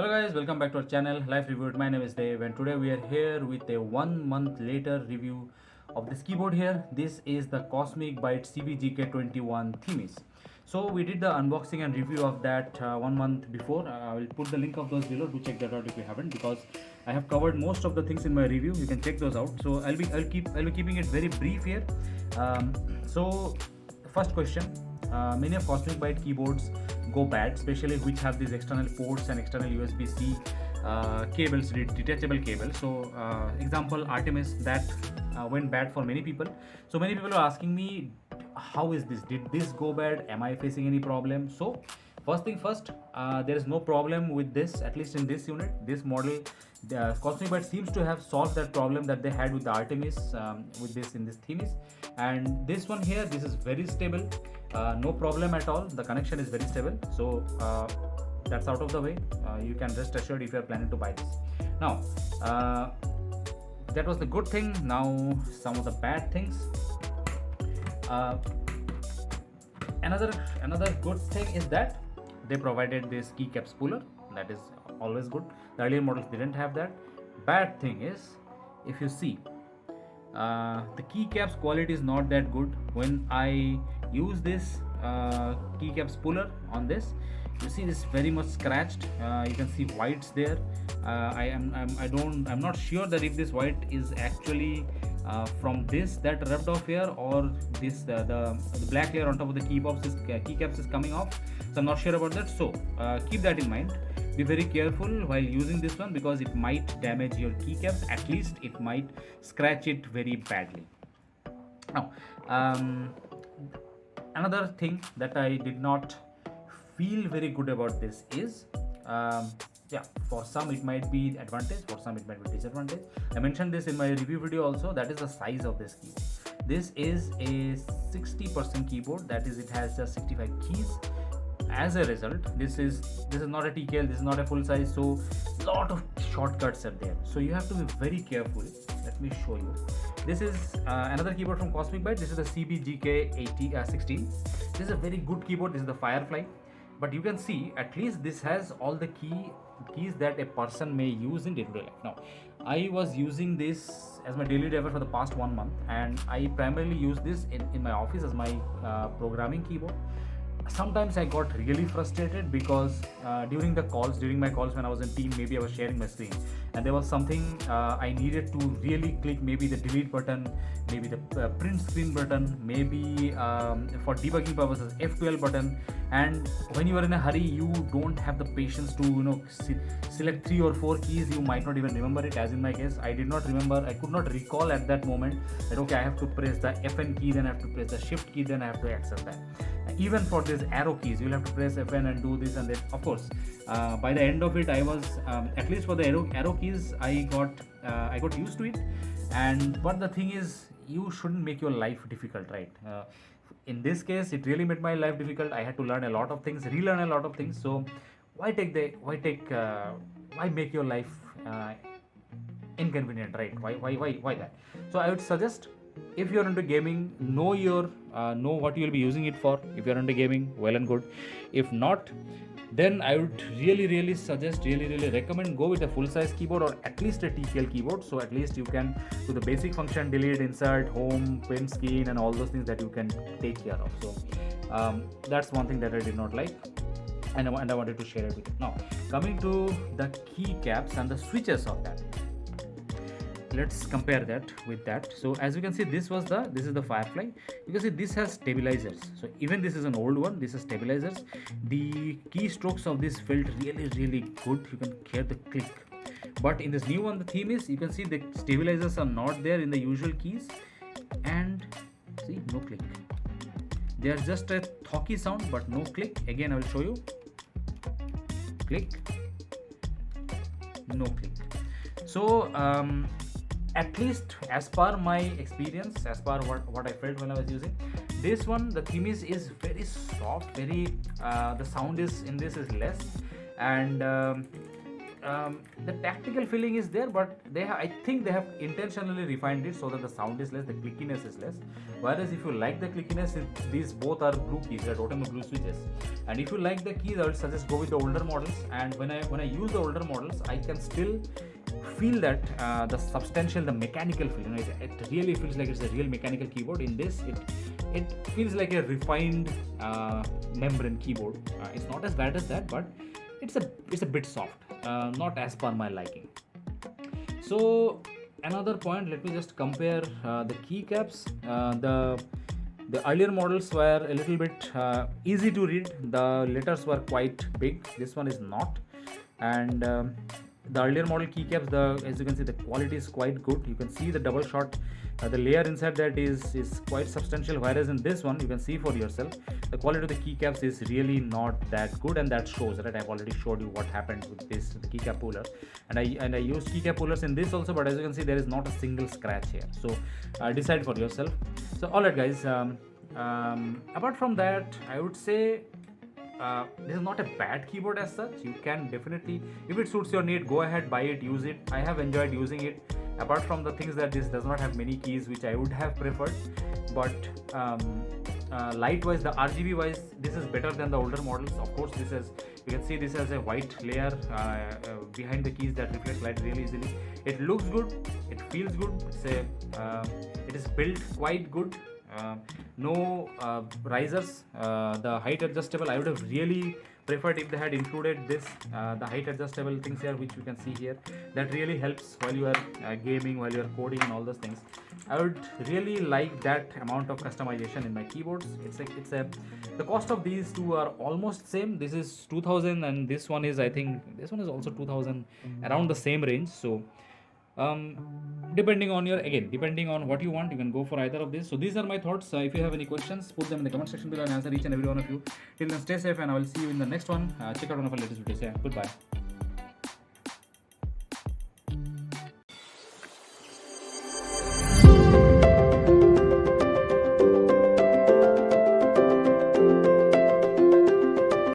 Hello guys, welcome back to our channel Life Reviewed. My name is Dave and today we are here with a 1 month later review of this keyboard here. This is the Cosmic Byte CB-GK-21 Themis. So we did the unboxing and review of that 1 month before. I will put the link of those below. Do check that out if you haven't, because I have covered most of the things in my review. You can check those out. So I'll be keeping it very brief here. So first question, many of Cosmic Byte keyboards go bad, especially which have these external ports and external USB-C cables, detachable cables. So example Artemis, that went bad for many people. So many people are asking me, how is this, did this go bad, am I facing any problem? So first thing first, there is no problem with this, at least in this unit, this model. The Cosmic Byte seems to have solved that problem that they had with the Artemis, with this in this Themis. And this one here, this is very stable, no problem at all. The connection is very stable. So that's out of the way. You can rest assured if you are planning to buy this. Now that was the good thing. Now some of the bad things. Another good thing is that they provided this Keycaps Cooler. That is always good. The earlier models didn't have that. Bad thing is, if you see, the keycaps quality is not that good. When I use this Keycaps Cooler on this, you see this very much scratched. You can see whites there. I'm not sure that if this white is actually from this that rubbed off here, or this the black layer on top of the keycaps is coming off. So I'm not sure about that. So keep that in mind. Be very careful while using this one, because it might damage your keycaps. At least it might scratch it very badly. Now another thing that I did not feel very good about this is, for some it might be advantage, for some it might be disadvantage. I mentioned this in my review video also. That is the size of this keyboard. This is a 60% keyboard, that is, it has just 65 keys. As a result, this is not a TKL, this is not a full size, so lot of shortcuts are there. So you have to be very careful. Let me show you. This is another keyboard from Cosmic Byte. This is the CB-GK-16. This is a very good keyboard. This is the Firefly. But you can see, at least this has all the keys that a person may use in day-to-day life. Now, I was using this as my daily driver for the past 1 month, and I primarily use this in my office as my programming keyboard. Sometimes I got really frustrated because during my calls when I was in team, maybe I was sharing my screen and there was something I needed to really click, maybe the delete button, maybe the print screen button, maybe for debugging purposes F12 button. And when you are in a hurry, you don't have the patience to select 3 or 4 keys. You might not even remember it, as in my case. I did not remember, I could not recall at that moment that okay, I have to press the FN key, then I have to press the shift key, then I have to access that. Even for these arrow keys, you'll have to press Fn and do this and that. Of course, by the end of it, I was at least for the arrow keys, I got used to it. But the thing is, you shouldn't make your life difficult, right? In this case, it really made my life difficult. I had to learn a lot of things, relearn a lot of things. So why make your life inconvenient, right? Why that? So I would suggest, if you're into gaming, know what you'll be using it for. If you're into gaming, well and good. If not, then I would really suggest, really recommend, go with a full-size keyboard or at least a TKL keyboard. So at least you can do the basic function, delete, insert, home, print screen, and all those things that you can take care of. So that's one thing that I did not like, and I wanted to share it with you. Now, coming to the keycaps and the switches of that. Let's compare that with that. So as you can see, this is the Firefly. You can see this has stabilizers. So even this is an old one, this has stabilizers. The keystrokes of this felt really good. You can hear the click. But in this new one, the Themis, you can see the stabilizers are not there in the usual keys, and see, no click. They are just a talky sound, but no click. Again, I will show you. Click, no click. So at least as per my experience, as per what I felt when I was using this one, the Themis is very soft, very the sound is in this is less, and the tactical feeling is there, but I think they have intentionally refined it so that the sound is less, the clickiness is less. Whereas if you like the clickiness, these both are blue keys, right? Outemu blue switches. And if you like the keys, I would suggest go with the older models. And when I use the older models, I can still feel that the substantial, the mechanical feel. It really feels like it's a real mechanical keyboard. In this, it feels like a refined membrane keyboard. It's not as bad as that, but it's a bit soft, not as per my liking. So another point, let me just compare the keycaps. The earlier models were a little bit easy to read. The letters were quite big. This one is not. And the earlier model keycaps, as you can see, the quality is quite good. You can see the double shot. The layer inside that is quite substantial, whereas in this one you can see for yourself the quality of the keycaps is really not that good, and that shows, right? I've already showed you what happened with this, the keycap cooler, and I used keycap coolers in this also, but as you can see there is not a single scratch here. So decide for yourself. So alright guys, apart from that, I would say this is not a bad keyboard as such. You can definitely, if it suits your need, go ahead, buy it, use it. I have enjoyed using it, apart from the things that this does not have many keys, which I would have preferred. But light wise, the RGB wise, this is better than the older models. Of course, this is, you can see this has a white layer behind the keys that reflects light really easily. It looks good, it feels good. It is built quite good. No risers. The height adjustable, I would have really preferred if they had included this, the height adjustable things here, which you can see here. That really helps while you are gaming, while you are coding and all those things. I would really like that amount of customization in my keyboards. The cost of these two are almost same. This is 2000 and this one is, I think this one is also 2000, around the same range. So depending on what you want, you can go for either of these. So these are my thoughts. If you have any questions, put them in the comment section below and answer each and every one of you. Till then, stay safe and I will see you in the next one. Check out one of our latest videos. Yeah, goodbye.